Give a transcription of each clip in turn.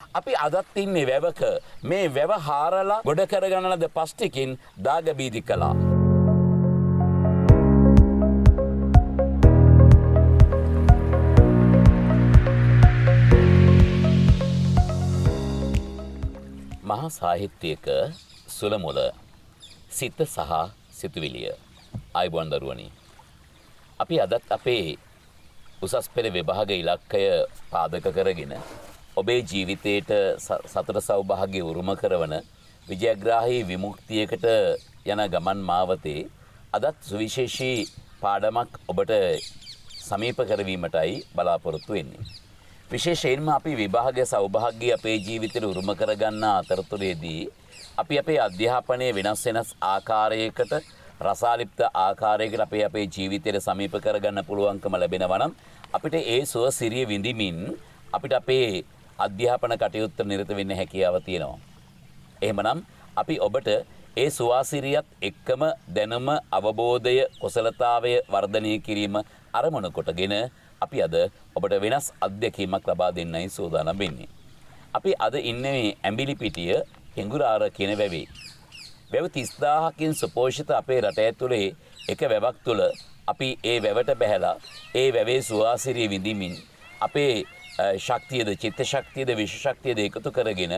අපි අදත් ඉන්නේ වැවක මේ වැව හාරලා ගොඩ කරගන්න ලද පස්ටිකින් දාග බීදි කළා. මහා සාහිත්‍යයක සුලමුල සිත සහ සිතුවිලිය ආයුබෝවන් දරුවනි. අපි අදත් අපේ උසස් පෙළ විභාග ඉලක්කය පාදක කරගෙන ඔබේ ජීවිතයට සතර සෞභාග්‍ය උරුම කරවන විජයග්‍රාහී විමුක්තියකට යන ගමන් මාවතේ අදත් සුවිශේෂී පාඩමක් ඔබට සමීප කරවීමටයි බලාපොරොත්තු වෙන්නේ. විශේෂයෙන්ම අපි විභාග සෞභාග්‍ය අපේ ජීවිතයට උරුම කරගන්න අතරතුරේදී අපි අපේ අධ්‍යාපනයේ වෙනස් ආකාරයකට රසාලිප්ත ආකාරයකට අපේ ජීවිතයට සමීප කරගන්න පුළුවන්කම ලැබෙනවා නම් අපිට ඒ සුවසිරිය විඳිමින් අපිට අපේ අධ්‍යාපන කටයුත්ත නිරත වෙන්න හැකියාව තියෙනවා. එහෙමනම් අපි ඔබට ඒ සුවාසිරියත් එක්කම දැනුම අවබෝධය කුසලතාවය වර්ධනය කිරීම අරමුණු කොටගෙන අපි අද ඔබට වෙනස් අත්දැකීමක් ලබා දෙන්නයි සූදානම් වෙන්නේ. අපි අද ඉන්නේ ඇඹිලිපිටිය හිඟුරාර කියන වැවේ. වැව 30000කින් සුපෝෂිත අපේ රට ඇතුලේ එක වැවක් තුල අපි ඒ වැවට බැහැලා ඒ වැවේ සුවාසිරිය විඳිමින් අපේ ශක්තියද චිත්ත ශක්තියද විශ්ව ශක්තියද එකතු කරගෙන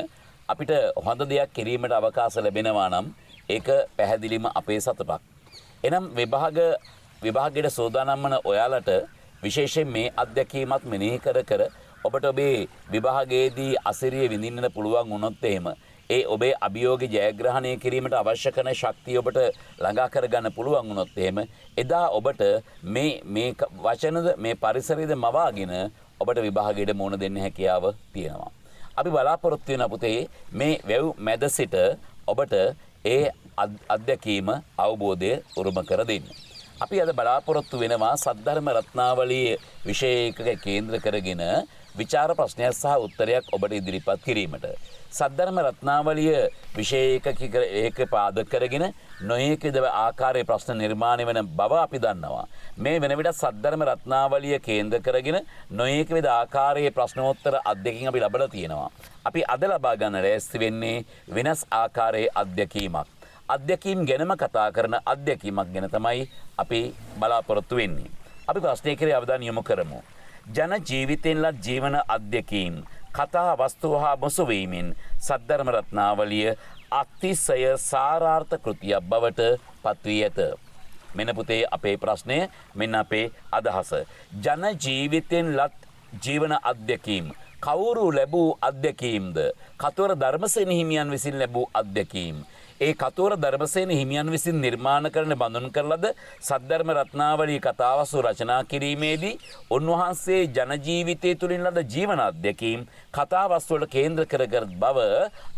අපිට හොඳ දෙයක් කිරීමට අවකාශ ලැබෙනවා නම් ඒක පැහැදිලිම අපේ සතුටක්. එනම් විභාගයට සූදානම් වන ඔයාලට විශේෂයෙන් මේ අත්දැකීමත් මෙනෙහි කර ඔබට ඔබේ විභාගයේදී අසිරිය විඳින්න පුළුවන් වුණොත් එහෙම ඒ ඔබේ අභියෝග ජයග්‍රහණය කිරීමට අවශ්‍ය කරන ශක්තිය ඔබට ළඟා කරගන්න පුළුවන් වුණොත් එහෙම එදා ඔබට මේ වචනද මේ පරිසරයේද මවාගෙන ඔබට විභාගයට මුහුණ දෙන්න හැකියාව තියෙනවා. අපි බලාපොරොත්තු වෙන පුතේ මේ වැව් මැද සිට ඔබට ඒ අත්දැකීම අවබෝධය උරුම කර දෙන්න. අපි අද බලාපොරොත්තු වෙනවා සද්ධර්ම රත්නාවලිය විෂය එකක කේන්ද්‍ර කරගෙන විචාර ප්‍රශ්නයක් සහ උත්තරයක් ඔබට ඉදිරිපත් කිරීමට. සද්ධර්ම රත්නාවලිය විෂය එකක පාදක කරගෙන නොයෙක් විද ආකාරයේ ප්‍රශ්න නිර්මාණය වෙන බව අපි දන්නවා. මේ වෙන විට සද්ධර්ම රත්නාවලිය කේන්ද්‍ර කරගෙන නොයෙක් විද ආකාරයේ ප්‍රශ්නෝත්තර අධ්‍යක්ෂින් අපි ලබලා තියෙනවා. අපි අද ලබා ගන්න ලෑස්ති වෙන්නේ වෙනස් ආකාරයේ අධ්‍යක්ීමක්. අධ්‍යක්ීම් ගැනම කතා කරන අධ්‍යක්ීමක් ගැන තමයි අපි බලාපොරොත්තු වෙන්නේ. අපි ප්‍රශ්නය කෙරේ අවධානය යොමු කරමු. ජන ජීවිතෙන්ලත් ජීවන අධ්‍යක්ීම් කතා වස්තුව හා මුසු වීමෙන් සද්ධර්ම රත්නාවලිය අතිශය සාරාර්ථ කෘතියක් බවට පත්වී ඇත. මෙන්න පුතේ අපේ ප්‍රශ්නය, මෙන්න අපේ අදහස. ජන ජීවිතෙන්ලත් ජීවන අධ්‍යක්ීම් කවුරු ලැබූ අධ්‍යක්ීම්ද? කතවර ධර්මසේන හිමියන් විසින් ලැබූ අධ්‍යක්ීම්. ඒ කතෝර ධර්මසේන හිමියන් විසින් නිර්මාණ කරන බඳුන් කරලද සද්ධර්ම රත්නාවලී කතාවස්තු රචනා කිරීමේදී උන්වහන්සේ ජන ජීවිතය තුළින් ලද ජීවන අත්දැකීම් කතාවස්තු වල කේන්ද්‍ර කරගත් බව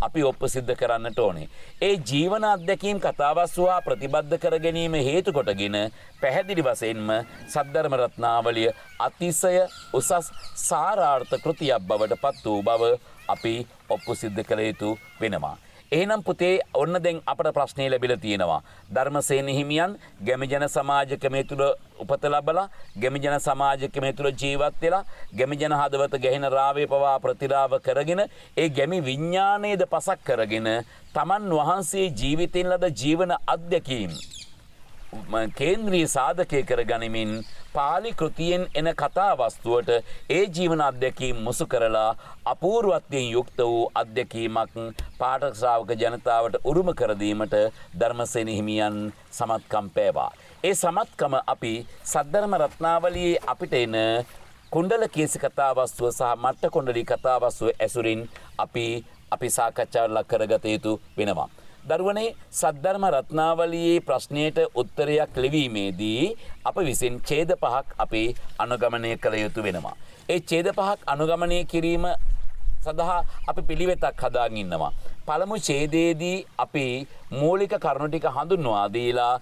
අපි ඔප්පු සිද්ධ කරන්නට ඕනේ. ඒ ජීවන අත්දැකීම් කතාවස්තු හා ප්‍රතිබද්ධ කර ගැනීම හේතු කොටගෙන පැහැදිලි වශයෙන්ම සද්ධර්ම රත්නාවලිය අතිශය උසස් සාරාර්ථ කෘතියක් බවට පත් වූ බව අපි ඔප්පු සිද්ධ කළ යුතු වෙනවා. එහෙනම් පුතේ ඔන්න දැන් අපට ප්‍රශ්නේ ලැබිලා තියෙනවා. ධර්මසේන හිමියන් ගැමිජන සමාජ ක්‍රමය තුල උපත ලැබලා ගැමිජන සමාජ ක්‍රමය තුල ජීවත් වෙලා ගැමිජන හදවත ගැහෙන රාවේ පවා ප්‍රතිරාව කරගෙන ඒ ගැමි විඥානයේද පසක් කරගෙන තමන් වහන්සේ ජීවිතෙන් ලද ජීවන අත්දැකීම් කේන්ද්‍රීය සාධකය කරගනිමින් පාලි කෘතියෙන් එන කතා වස්තුවට ඒ ජීවන අත්දැකීම් මුසු කරලා අපූර්වත්වයෙන් යුක්ත වූ අත්දැකීමක් පාඨක ශ්‍රාවක ජනතාවට උරුම කර දීමට ධර්මසේන හිමියන් සමත්කම් පෑවා. ඒ සමත්කම අපි සද්ධර්ම රත්නාවලියේ අපිට එන කුණ්ඩල කේසි කතා වස්තුව සහ මට්ට කුණ්ඩලී කතා වස්තුව ඇසුරින් අපි සාකච්ඡාවට ලක් කරගත යුතු වෙනවා. දරුවනේ සද්ධර්ම රත්නාවලියේ ප්‍රශ්නයට උත්තරයක් ලිවීමේදී අප විසින් ඡේද පහක් අපි අනුගමනය කළ යුතු වෙනවා. ඒ ඡේද පහක් අනුගමනය කිරීම සඳහා අපි පිළිවෙතක් හදාගෙන ඉන්නවා. පළමු ඡේදයේදී අපි මූලික කරුණු ටික හඳුන්වා දීලා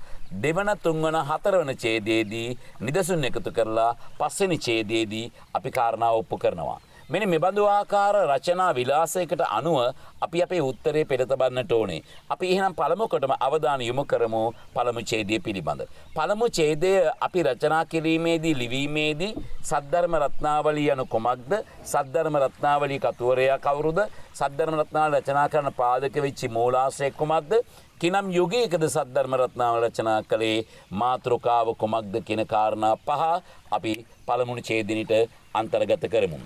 දෙවන තුන්වන හතරවන ඡේදයේදී නිදසුන් එකතු කරලා පස්වෙනි ඡේදයේදී අපි කාරණා ඔප්පු කරනවා. මෙන්න මෙබඳු ආකාර රචනා විලාසයකට අනුව අපි අපේ උත්තරේ පෙළ තබන්නට ඕනේ. අපි එහෙනම් පළමුවටම අවධානය යොමු කරමු පළමු ඡේදය පිළිබඳ. පළමු ඡේදය අපි රචනා කිරීමේදී ලිවීමේදී සද්ධර්ම රත්නාවලිය යනු කොමක්ද? සද්ධර්ම රත්නාවලිය කතුවරයා කවුරුද? සද්ධර්ම රත්නාවලිය රචනා කරන පාදක වෙච්ච මූලාශ්‍රය කොමක්ද? කිනම් යුගයකද සද්ධර්ම රත්නාවලිය රචනා කළේ? මාතෘකාව කොමක්ද කියන කාරණා පහ අපි පළමුණු ඡේදිනේට අන්තර්ගත කරමු.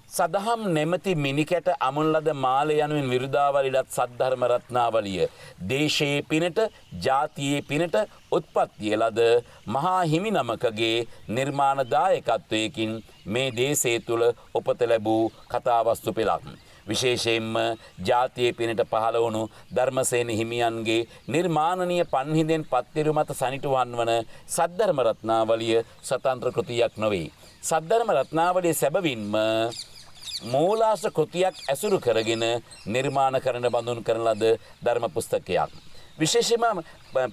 සදහම් නැමැති මිනිකැට අමුන් ලද මාල යනුවෙන් විරුදාවලිලත් සද්ධර්ම රත්නාවලිය දේශයේ පිනට ජාතියේ පිනට උත්පත්තිය ලද මහා හිමි නමකගේ නිර්මාණ දායකත්වයකින් මේ දේශය තුල උපත ලැබූ කතාවස්තු පෙළක්. විශේෂයෙන්ම ජාතියේ පිනට පහළ වුණු ධර්මසේන හිමියන්ගේ නිර්මාණනීය පන්හිඳෙන් පත්තිරු මත සනිටුවන් වන සද්ධර්ම රත්නාවලිය ස්වතන්ත්‍ර කෘතියක් නොවේ. සද්ධර්ම රත්නාවලිය සැබවින්ම මූලාශ්‍ර කෘතියක් ඇසුරු කරගෙන නිර්මාණ කරන බඳුන් කරන ලද ධර්ම පුස්තකයක්. විශේෂයෙන්ම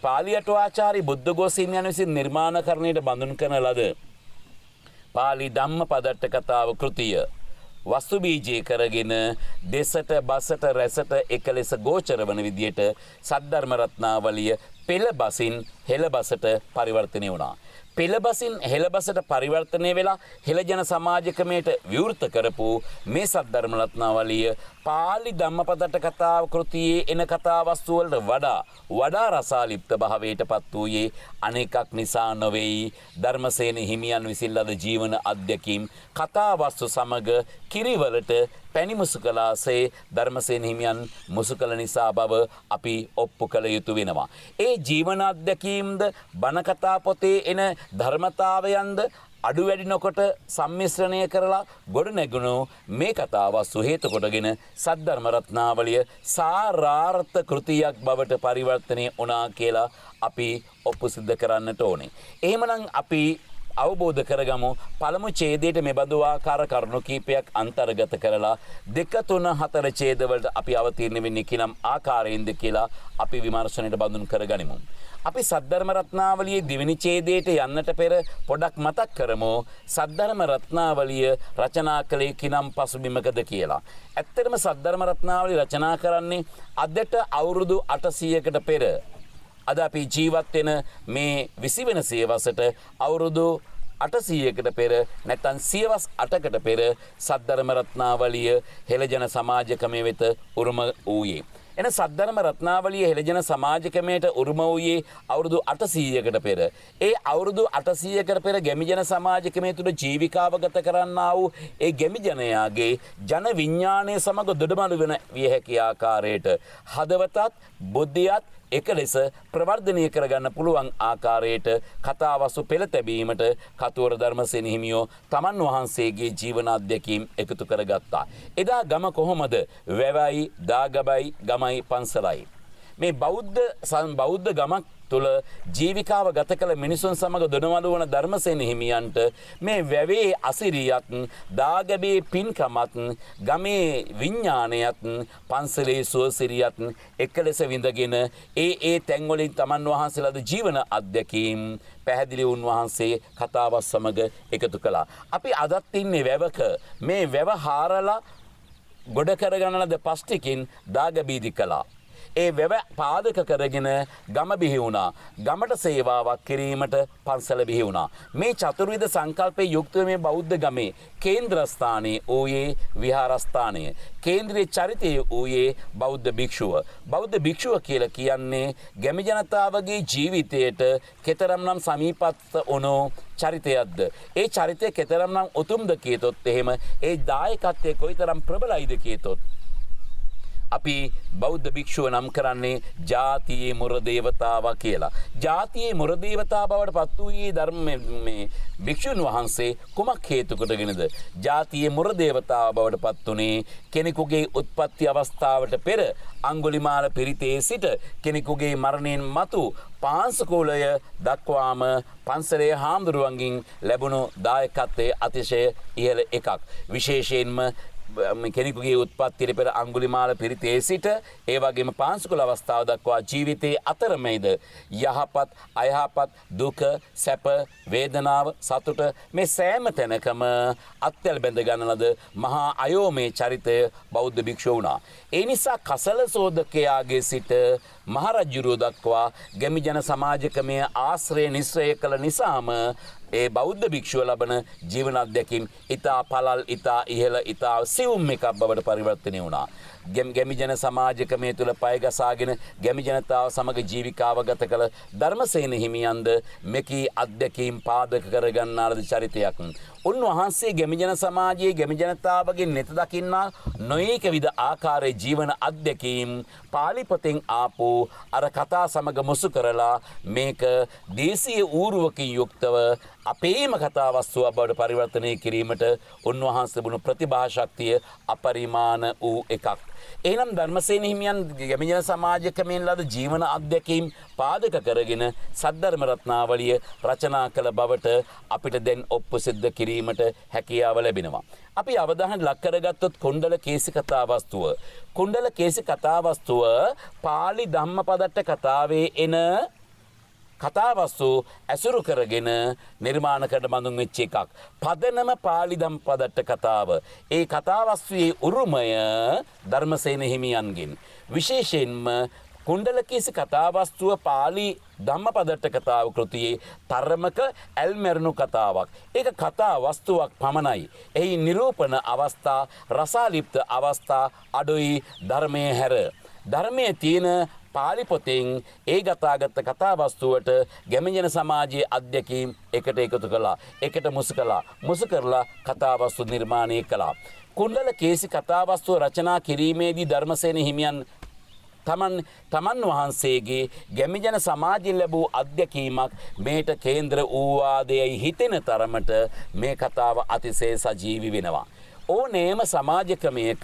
පාලි අටුවාචාර්ය බුද්ධඝෝෂ හිමියන් විසින් නිර්මාණකරණයට බඳුන් කරන ලද පාලි ධම්මපදට්ට කතාව කෘතිය වස්තු බීජය කරගෙන දෙසට බසට රැසට එක ලෙස ගෝචර වන විදියට සද්ධර්ම රත්නාවලිය පෙළ බසින් හෙළ බසට පරිවර්තනය වුණා. පෙළ බසින් හෙළ බසට පරිවර්තනය වෙලා හෙළ ජන සමාජ ක්‍රමයට විවෘත කරපු මේ සද්ධර්ම රත්නාවලිය පාලි ධම්මපදට්ට කතාව කෘතියේ එන කතාවස්තු වලට වඩා රසාලිප්ත භාවයට පත් වූයේ අනෙකක් නිසා නොවේයි. ධර්මසේන හිමියන් විසින් ලද ජීවන අධ්‍යක්ීම් කතාවස්තු සමග කිරිවලට පැණි මුසු කලාසේ ධර්මසේන හිමියන් මුසු කළ නිසා බව අපි ඔප්පු කළ යුතු වෙනවා. ඒ ජීවන අධ්‍යක්ීම්ද බණ කතා පොතේ එන ධර්මතාවයන්ද අඩු වැඩි නොකොට සම්මිශ්‍රණය කරලා ගොඩ නැගුණු මේ කතාවස්තු හේතු කොටගෙන සද්ධර්ම රත්නාවලිය සාරාර්ථ කෘතියක් බවට පරිවර්තනය වුණා කියලා අපි ඔප්පු සිද්ධ කරන්නට ඕනේ. එහෙමනම් අපි අවබෝධ කරගමු පළමු ඡේදයට මෙබඳු ආකාර කරුණු කීපයක් අන්තර්ගත කරලා 2 3 4 ඡේදවලට අපි අවතීර්ණ වෙන්නේ කිනම් ආකාරයෙන්ද කියලා අපි විමර්ශනයට බඳුන් කරගනිමු. අපි සද්ධර්ම රත්නාවලියේ දෙවෙනි ඡේදයට යන්නට පෙර පොඩක් මතක් කරමු සද්ධර්ම රත්නාවලිය රචනා කළේ කිනම් පසුබිමකද කියලා. ඇත්තටම සද්ධර්ම රත්නාවලිය රචනා කරන්නේ අදට අවුරුදු 800කට පෙර. අද අපි ජීවත් වෙන මේ 20 වෙනි සියවසට අවුරුදු 800කට පෙර නැත්නම් සියවස් 8කට පෙර සද්ධර්ම රත්නාවලිය හෙළජන සමාජකමේ වෙත උරුම වූයේ. එන සද්ධර්ම රත්නාවලිය හෙළජන සමාජකමේට උරුම වූයේ අවුරුදු 800කට පෙර. ඒ අවුරුදු 800කට පෙර ගැමිජන සමාජකමේ තුල ජීවිකාව ගත කරන්නා වූ ඒ ගැමිජනයාගේ ජන විඥානය සමග දොඩමළු වෙන විය හැකි ආකාරයට හදවතත් බුද්ධියත් එක ලෙස ප්‍රවර්ධනය කරගන්න පුළුවන් ආකාරයට කතාවස්තු පෙළ තැබීමට කතුවර ධර්මසේන හිමියෝ තමන් වහන්සේගේ ජීවන අධ්‍යක්ීම් එකතු කරගත්තා. එදා ගම කොහොමද? වැවයි, දාගබයි, ගමයි, පන්සලයි. මේ බෞද්ධ ගමක් තුළ ජීවිකාව ගත කළ මිනිසුන් සමග දොඩමළු වන ධර්මසේන හිමියන්ට මේ වැවේ අසිරියත්, දාගබේ පින්කමත්, ගමේ විඥානයත්, පන්සලේ සුවසිරියත් එක ලෙස විඳගෙන ඒ තැන්වලින් තමන් වහන්සේලාද ජීවන අධ්‍යක්ීම් පැහැදිලි උන්වහන්සේ කතාවත් සමග එකතු කළා. අපි අදත් ඉන්නේ වැවක. මේ වැව හාරලා ගොඩ කරගන්න ලද පස්ටිකින් දාගබීදි කළා. ඒ වැව පාදක කරගෙන ගම බිහි වුණා. ගමට සේවාවක් කිරීමට පන්සල බිහි වුණා. මේ චතුර්විධ සංකල්පයේ යුක්තව මේ බෞද්ධ ගමේ කේන්ද්‍රස්ථානයේ ඌයේ විහාරස්ථානය. කේන්ද්‍රීය චරිතයේ ඌයේ බෞද්ධ භික්ෂුව. බෞද්ධ භික්ෂුව කියලා කියන්නේ ගැමි ජනතාවගේ ජීවිතයට කෙතරම්නම් සමීපත් වුණු චරිතයක්ද? ඒ චරිතය කෙතරම්නම් උතුම්ද කියතොත් එහෙම ඒ දායකත්වයේ කොයිතරම් ප්‍රබලයිද කියතොත් අපි බෞද්ධ භික්ෂුව නම් කරන්නේ ජාතියේ මුර දේවතාවා කියලා. ජාතියේ මුර දේවතා බවට පත් වූයේ ධර්මයේ භික්ෂුන් වහන්සේ කුමක් හේතු කොටගෙනද? ජාතියේ මුර දේවතාවා බවට පත් උනේ කෙනෙකුගේ උත්පත්ති අවස්ථාවට පෙර අඟුලිමාල පිරිතේ සිට කෙනෙකුගේ මරණයෙන් මතු පාංශකූලය දක්වාම පන්සලේ හාමුදුරුවන්ගෙන් ලැබුණු දායකත්වයේ අතිශය ඉහළ එකක්. විශේෂයෙන්ම කෙනෙකුගේ උත්පත්තියට පෙර අඟුලිමාල පිරිතේ සිට ඒ වගේම පාංශුකුල අවස්ථාව දක්වා ජීවිතයේ අතරමැද යහපත් අයහපත් දුක සැප වේදනාව සතුට මේ සෑම තැනකම අත්වැල් බැඳ ගන්න ලද මහා අයෝමේ චරිතය බෞද්ධ භික්ෂුව වුණා. ඒ නිසා කසල සෝදකයාගේ සිට මහරජුරුව දක්වා ගැමි ජන සමාජකමේ ආශ්‍රය නිස්සය කළ නිසාම ඒ බෞද්ධ භික්ෂුව ලබන ජීවන අධ්‍යක්ීම් ඉතා පළල් ඉතා ඉහළ ඉතා සිවුම් එකක් බවට පරිවර්තනය වුණා. ගැමි ජන සමාජකමේ තුළ පය ගසාගෙන ගැමි ජනතාව සමග ජීවිකාව ගත කළ ධර්මසේන හිමියන්ද මෙකී අධ්‍යක්ීම් පාදක කරගන්නා ලද චරිතයක්. උන්වහන්සේ ගැමි ජන සමාජයේ ගැමි ජනතාවගේ නෙත දකින්නා නොයේක විද ආකාරයේ ජීවන අධ්‍යක්ීම් පාලි පොතෙන් ආපු අර කතා සමග මුසු කරලා මේක දේශීය ඌරුවකින් යුක්තව අපේම කතා වස්තුවක් බවට පරිවර්තනය කිරීමට උන්වහන්සේ වුණු ප්‍රතිභා ශක්තිය අපරිමාණ වූ එකක්. එහෙනම් ධර්මසේන හිමියන් ගැමි ජන සමාජකමෙන් ලද ජීවන අධ්‍යක්ීම් පාදක කරගෙන සද්ධර්ම රත්නාවලිය රචනා කළ බවට අපිට දැන් ඔප්පු සිද්ධ කිරීමට හැකියාව ලැබෙනවා. අපි අවධානය ලක් කරගත්තොත් කුණ්ඩල කේසි කතාවස්තුව. කුණ්ඩල කේසි කතාවස්තුව පාලි ධම්මපදට්ට කතාවේ එන කතාවස්තු ඇසුරු කරගෙන නිර්මාණ කරන බඳුන් වෙච්ච එකක්. පදනම පාලි ධම්මපදට්ට කතාව. ඒ කතාවස්තුවේ උරුමය ධර්මසේන හිමියන්ගෙන්. විශේෂයෙන්ම කුණ්ඩල කේසි කතාවස්තුව පාලි ධම්මපදට්ට කතාව කෘතියේ තරමක ඇල්මැරුණු කතාවක්. ඒක කතා වස්තුවක් පමණයි. එහි නිරූපණ අවස්ථා රසාලිප්ත අවස්ථා අඩුයි ධර්මයේ හැර. ධර්මයේ තියෙන පාලි පොතෙන් ඒ ගතාගත කතාවස්තුවට ගැමි ජන සමාජයේ අධ්‍යක්ීම් එකට එකතු කළා. එකට මුසු කළා. මුසු කරලා කතාවස්තු නිර්මාණය කළා. කුණ්ඩල කේසි කතාවස්තුව රචනා කිරීමේදී ධර්මසේන හිමියන් තමන් වහන්සේගේ ගැමි ජන සමාජයෙන් ලැබූ අධ්‍යක්ීමක් මේට කේන්ද්‍ර වූවාදයයි හිතෙන තරමට මේ කතාව අතිශය සජීවි වෙනවා. ඕනෑම සමාජකමයක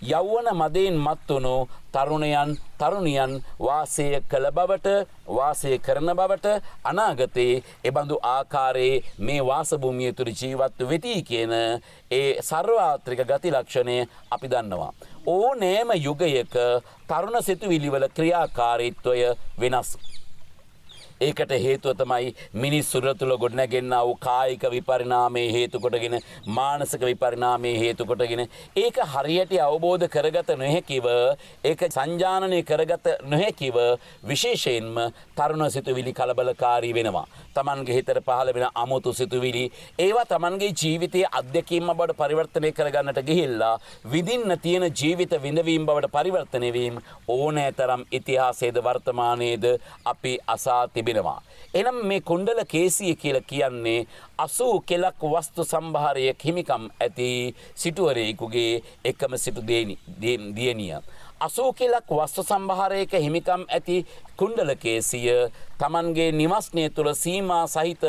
යෞවන මදයෙන් මත්වුණු තරුණියන් වාසය කළ බවට වාසය කරන බවට අනාගතයේ එබඳු ආකාරයේ මේ වාසභූමිය තුළ ජීවත් වෙති කියන ඒ සර්වාත්‍රික ගති ලක්ෂණය අපි දන්නවා. ඕනෑම යුගයක තරුණ සිතුවිලිවල ක්‍රියාකාරීත්වය වෙනස්. ඒකට හේතුව තමයි මිනිස්සුර තුළ ගොඩනැගෙන්නා වූ කායික විපරිණාමයේ හේතු කොටගෙන මානසික විපරිණාමයේ හේතු කොටගෙන ඒක හරියට අවබෝධ කරගත නොහැකිව ඒක සංජානනය කරගත නොහැකිව විශේෂයෙන්ම තරුණ සිතුවිලි කලබලකාරී වෙනවා. තමන්ගේ හිතට පහළ වෙන අමුතු සිතුවිලි ඒවා තමන්ගේ ජීවිතයේ අත්දැකීම බවට පරිවර්තනය කරගන්නට ගිහිල්ලා විඳින්න තියෙන ජීවිත විඳවීම බවට පරිවර්තනය වීම ඕනෑ තරම් ඉතිහාසයේද වර්තමානයේද අපි අසා තිබෙනවා. එනම් මේ කුණ්ඩල කේසිය කියලා කියන්නේ 80 කෙලක් වස්තු සම්භාරයක හිමිකම් ඇති සිටුවරයෙකුගේ එකම සිටු දියණිය. 80 කෙලක් වස්තු සම්භාරයක හිමිකම් ඇති කුණ්ඩල කේසිය තමන්ගේ නිවස්නය තුළ සීමා සහිත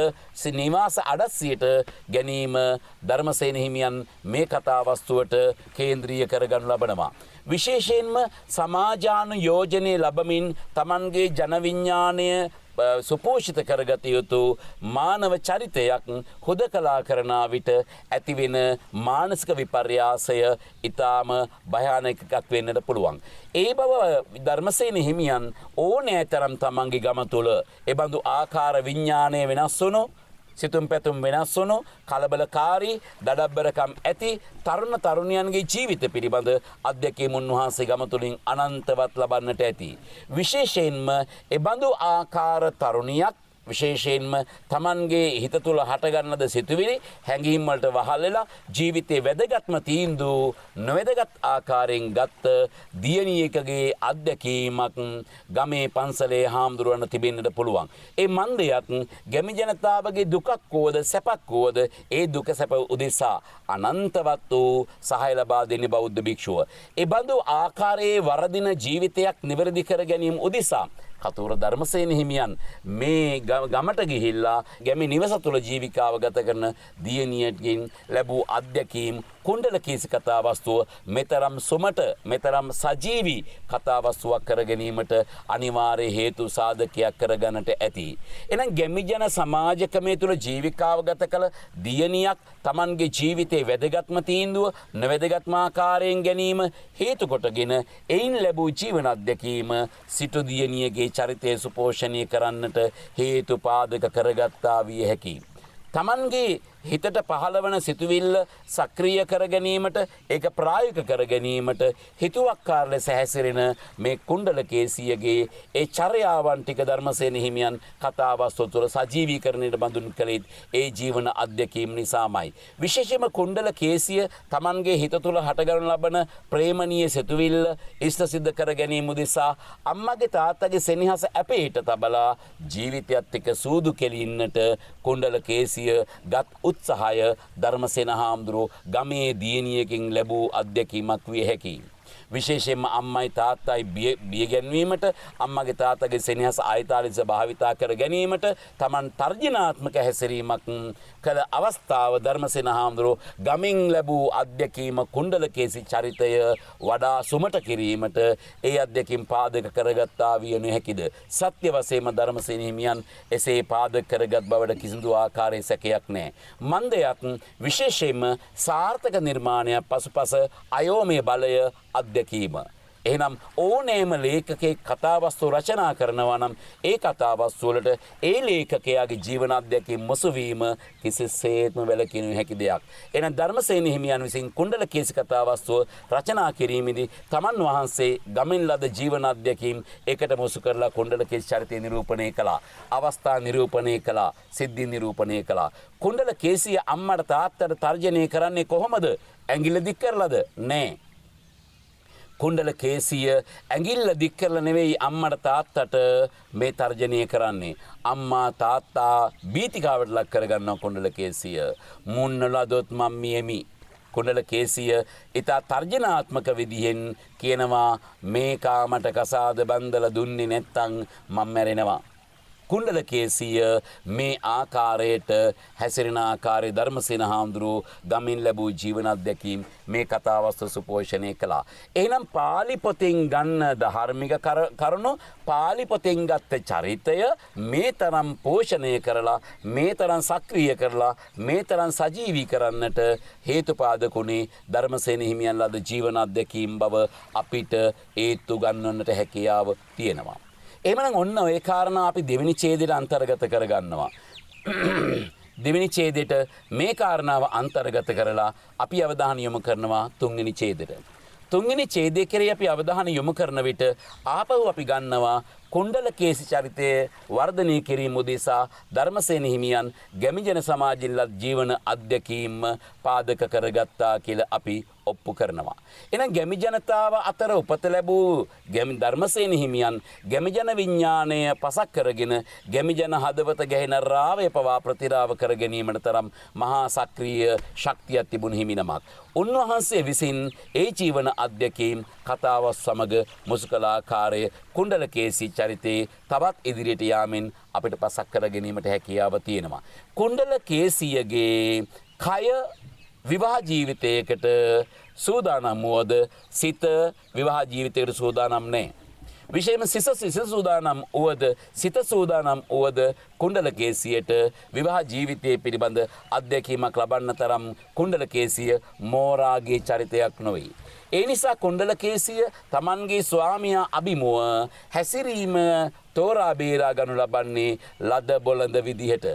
නිවාස අඩස්සියට ගැනීම ධර්මසේන හිමියන් මේ කතාවස්තුවට කේන්ද්‍රීය කරගනු ලබනවා. විශේෂයෙන්ම සමාජානුයෝජනය ලබමින් තමන්ගේ ජනවිඥානය සුපෝෂිත කරගත යුතු මානව චරිතයක් හුදකලා කරන විට ඇතිවෙන මානසික විපර්යාසය ඊටාම භයානක එකක් වෙන්නට පුළුවන්. ඒ බව ධර්මසේන හිමියන් ඕනෑ තරම් තමන්ගේ ගම තුළ එබඳු ආකාර විඥානය වෙනස් වුණු සිතුම් පැතුම් වෙනස් වුණු කලබලකාරී දඩබ්බරකම් ඇති තරුණ තරුණියන්ගේ ජීවිත පිළිබඳ අධ්‍යක්ීම් උන්වහන්සේ ගම තුළින් අනන්තවත් ලබන්නට ඇති. විශේෂයෙන්ම එබඳු ආකාර තරුණියක් විශේෂයෙන්ම තමන්ගේ හිත තුළ හටගන්නද සිතුවිලි හැඟීම් වලට වහල් වෙලා ජීවිතේ වැදගත්ම තීන්දුව නොවැදගත් ආකාරයෙන් ගත්ත දියණියකගේ අත්දැකීමක් ගමේ පන්සලේ හාමුදුරුවන්ට තිබෙන්නට පුළුවන්. ඒ මන්දයක් ගැමි ජනතාවගේ දුකක් වූද සැපක් වූද ඒ දුක සැප උදෙසා අනන්තවත් වූ සහාය ලබා දෙන්නේ බෞද්ධ භික්ෂුව. ඒ බඳු ආකාරයේ වරදින ජීවිතයක් නිවැරදි කර ගැනීම උදෙසා කතෝර ධර්මසේන හිමියන් මේ ගමට ගිහිල්ලා ගැමි නිවස තුළ ජීවිකාව ගත කරන දියණියකින් ලැබූ අත්දැකීම් කුණ්ඩල කේසි කතා වස්තුව මෙතරම් සුමට මෙතරම් සජීවී කතා වස්තුවක් කර ගැනීමට අනිවාර්ය හේතු සාධකයක් කරගන්නට ඇති. එහෙනම් ගැමිජන සමාජ ක්‍රමය තුළ ජීවිකාව ගත කළ දියණියක් Tamanගේ ජීවිතයේ වැදගත්ම තීන්දුව නොවැදගත්ම ආකාරයෙන් ගැනීම හේතු කොටගෙන එයින් ලැබූ ජීවන අත්දැකීම සිටු දියණියගේ චරිතය සුපෝෂණය කරන්නට හේතු පාදක කරගත්තා විය හැකියි. Tamanගේ හිතට පහළවන සිතුවිල්ල සක්‍රිය කර ගැනීමට ඒක ප්‍රායෝගික කර ගැනීමට හිතුවක්කාර ලෙස හැසිරෙන මේ කුණ්ඩල කේසියගේ ඒ චර්යාවන් ටික ධර්මසේන හිමියන් කතාවස්තු තුළ සජීවීකරණයට බඳුන් කළේ ඒ ජීවන අත්දැකීම් නිසාමයි. විශේෂයෙන්ම කුණ්ඩල කේසිය Tamanගේ හිත තුළ හටගනු ලබන ප්‍රේමණීය සිතුවිල්ල ඉෂ්ට සිද්ධ කර ගැනීම උදෙසා අම්මගේ තාත්තගේ සෙනෙහස අපේට තබලා ජීවිතයත් එක්ක සූදු කෙලින්නට කුණ්ඩල කේසිය ගත් උත්සාහය ධර්මසේන හාමුදුරුවෝ ගමේ දියණියකින් ලැබූ අත්දැකීමක් විය හැකියි. විශේෂයෙන්ම අම්මයි තාත්තයි බිය ගැන්වීමට අම්මගේ තාත්තගේ සෙනෙහස ආයතාලිස භාවිතා කර ගැනීමට Taman තර්ජනාත්මක හැසිරීමක් කළ අවස්ථාව ධර්මසේන හාමුදුරුවෝ ගමින් ලැබූ අත්දැකීම කුණ්ඩල කේසි චරිතය වඩා සුමට කිරීමට ඒ අත්දැකීම් පාදක කරගත්තා විය නොහැකිද? සත්‍ය වශයෙන්ම ධර්මසේන හිමියන් එසේ පාදක කරගත් බවට කිසිදු ආකාරයේ සැකයක් නැහැ. මන්දයක් විශේෂයෙන්ම සාර්ථක නිර්මාණයක් පසුපස අයෝමය බලය අත්දැකීම. එහෙනම් ඕනෑම ලේඛකයෙක් කතාවස්තු රචනා කරනවා නම් ඒ කතාවස්තු වලට ඒ ලේඛකයාගේ ජීවන අත්දැකීම් මුසු වීම කිසිසේත්ම වැළකිය නොහැකි දෙයක්. එහෙනම් ධර්මසේන හිමියන් විසින් කුණ්ඩල කේසි කතාවස්තුව රචනා කිරීමේදී තමන් වහන්සේ ගමින් ලද ජීවන අත්දැකීම් එකට මුසු කරලා කුණ්ඩල කේසි චරිතය නිරූපණය කළා. අවස්ථා නිරූපණය කළා. සිද්ධි නිරූපණය කළා. කුණ්ඩල කේසිය අම්මට තාත්තට තර්ජනය කරන්නේ කොහොමද? ඇඟිල්ල දික් කරලාද? නෑ. කුණ්ඩල කේසිය ඇඟිල්ල දික් කරලා නෙවෙයි අම්මට තාත්තට මේ තර්ජනය කරන්නේ. අම්මා තාත්තා බීතිකාවට ලක් කරගන්නවා කුණ්ඩල කේසිය. මුන්නලදොත් මම් මියමි. කුණ්ඩල කේසිය ඉතා තර්ජනාත්මක විදිහෙන් කියනවා මේ කාමට කසාද බන්දලා දුන්නේ නැත්තම් මම මැරෙනවා. කුණ්ඩල කේසිය මේ ආකාරයට හැසිරෙන ආකාරයේ ධර්මසේන හාමුදුරුවෝ ගමින් ලැබූ ජීවන අත්දැකීම් මේ කතාවස්තු සුපෝෂණය කළා. එහෙනම් පාලි පොතෙන් ගන්න ධාර්මික කරුණු පාලි පොතෙන් ගත්ත චරිතය මේ තරම් පෝෂණය කරලා මේ තරම් සක්‍රිය කරලා මේ තරම් සජීවී කරන්නට හේතුපාදකුනේ ධර්මසේන හිමියන් ලද ජීවන අත්දැකීම් බව අපිට ඒත්තු ගන්නන්නට හැකියාව තියෙනවා. එහෙමනම් ඔන්න ඔය කාරණා අපි දෙවෙනි ඡේදයට අන්තර්ගත කරගන්නවා. දෙවෙනි ඡේදයට මේ කාරණාව අන්තර්ගත කරලා අපි අවධානය යොමු කරනවා තුන්වෙනි ඡේදයට. තුන්වෙනි ඡේදයේ කෙරෙහි අපි අවධානය යොමු කරන විට ආපහු අපි ගන්නවා කුණ්ඩල කේසි චරිතය වර්ධනය කිරීම උදෙසා ධර්මසේන හිමියන් ගැමිජන සමාජිල්ලත් ජීවන අත්දැකීම් පාදක කරගත්තා කියලා අපි ඔප්පු කරනවා. එහෙනම් ගැමි ජනතාව අතර උපත ලැබූ ධර්මසේන හිමියන් ගැමිජන විඥාණය පසක් කරගෙන ගැමිජන හදවත ගැහෙන රාවය පවා ප්‍රතිරාව කර ගැනීමට තරම් මහා සක්‍රීය ශක්තියක් තිබුණු හිමිනමක්. උන්වහන්සේ විසින් ඒ ජීවන අත්දැකීම් කතාව සමග මුසුකලාකාරය කුණ්ඩල කේසි චරිතේ තවත් ඉදිරියට යාමෙන් අපිට පසක් කර ගැනීමට හැකියාව තියෙනවා. කුණ්ඩල කේසියගේ කය විවාහ ජීවිතයකට සූදානම් වුවද සිත විවාහ ජීවිතයකට සූදානම් නැහැ. විශේෂයෙන්ම සිත සූදානම් වුවද සිත සූදානම් වුවද කුණ්ඩල කේසියට විවාහ ජීවිතයේ පිළිබඳ අත්දැකීමක් ලබන්න තරම් කුණ්ඩල කේසිය මෝරාගේ චරිතයක් නොවේ. ඒ නිසා කුණ්ඩල කේසිය තමන්ගේ ස්වාමියා අභිමුව හැසිරීම තෝරා බේරා ගනු ලබන්නේ ලද බොළඳ විදිහට.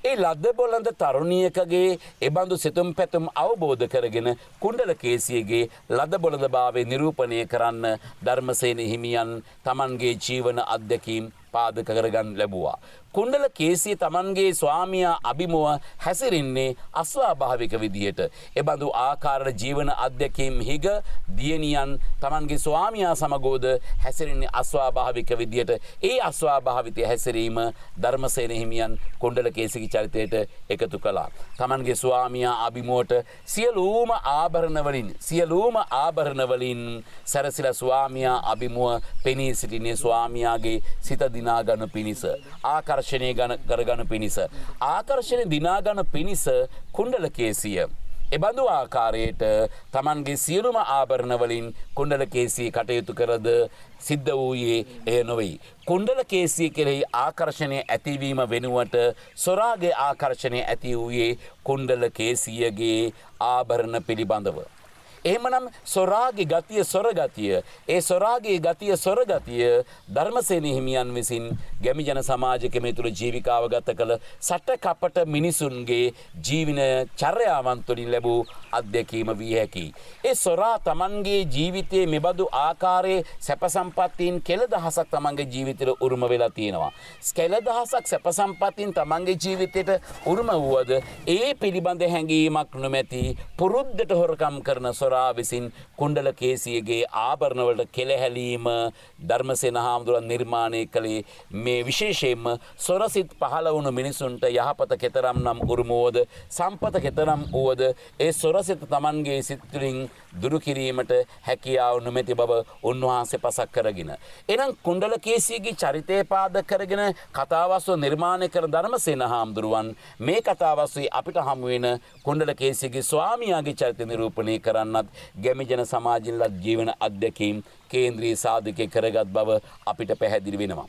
ඒ ලද්ද බොළඳ තරුණියකගේ එබඳු සිතුම් පැතුම් අවබෝධ කරගෙන කුණ්ඩල කේසියගේ ලද බොළඳ භාවය නිරූපණය කරන්න ධර්මසේන හිමියන් තමන්ගේ ජීවන අත්දැකීම් පාදක කරගන්න ලැබුවා. කුණ්ඩල කේසිය තමන්ගේ ස්වාමියා අභිමුව හැසිරින්නේ අස්වාභාවික විදියට. එබඳු ආකාර ජීවන අත්දැකීම් හිග දියණියන් තමන්ගේ ස්වාමියා සමගෝද හැසිරින්නේ අස්වාභාවික විදියට. ඒ අස්වාභාවිත හැසිරීම ධර්මසේන හිමියන් කුණ්ඩල කේසිගේ චරිතයට එකතු කළා. තමන්ගේ ස්වාමියා අභිමුවට සියලුම ආභරණ වලින් සැරසිලා ස්වාමියා අභිමුව පෙනී සිටිනේ ස්වාමියාගේ සිත දිනාගනු පිණිස ආකර්ෂණය කරගනු පිණිස ආකර්ෂණය දිනාගනු පිණිස කුණ්ඩල කේසිය එබඳු ආකාරයට තමන්ගේ සියලුම ආභරණ වලින් කුණ්ඩලකේසී කටයුතු කරද සිද්ධ වූයේ එය නොවේ. කුණ්ඩලකේසී කෙරෙහි ආකර්ෂණය ඇතිවීම වෙනුවට සොරාගේ ආකර්ෂණය ඇති වූයේ කුණ්ඩලකේසියගේ ආභරණ පිළිබඳව. එහෙමනම් සොරාගේ ගතිය සොරගතිය, ඒ සොරාගේ ගතිය සොරගතිය ධර්මසේන හිමියන් විසින් ගැමි ජන සමාජයේ මේ තුල ජීවිකාව ගත කළ සට කපට මිනිසුන්ගේ ජීවන චර්යාවන් තුළින් ලැබූ අත්දැකීම විය හැකියි. ඒ සොරා තමන්ගේ ජීවිතයේ මෙබඳු ආකාරයේ සැප සම්පත්තීන් කෙල දහසක් තමන්ගේ ජීවිතේට උරුම වෙලා තියෙනවා. කෙල දහසක් සැප සම්පත්තීන් තමන්ගේ ජීවිතයට උරුම වුවද ඒ පිළිබඳ හැඟීමක් නොමැති පුරුද්දට හොරකම් කරන විසින් කුණ්ඩලකේසියගේ ආභරණවලට කෙලහැලීම ධර්මසේන හාමුදුරුවන් නිර්මාණය කළේ මේ විශේෂයෙන්ම සොරසිත පහළ වුණු මිනිසුන්ට යහපත කෙතරම් නම් උරුමවද සම්පත කෙතරම් වුවද ඒ සොරසිත තමන්ගේ සිත් තුළින් දුරු කිරීමට හැකියාව නොමැති බව උන්වහන්සේ පසක් කරගෙන එනම් කුණ්ඩලකේසියගේ චරිතය පාදක කරගෙන කතාවස්තුව නිර්මාණය කරන ධර්මසේන හාමුදුරුවන් මේ කතාවස්තුවේ අපිට හමු වෙන කුණ්ඩලකේසියගේ ස්වාමියාගේ චරිත නිරූපණය කරන්න ගැමි ජන සමාජයෙන් ලත් ජීවන අධ්‍යක්ීම් කේන්ද්‍රීය සාධකය කරගත් බව අපිට පැහැදිලි වෙනවා.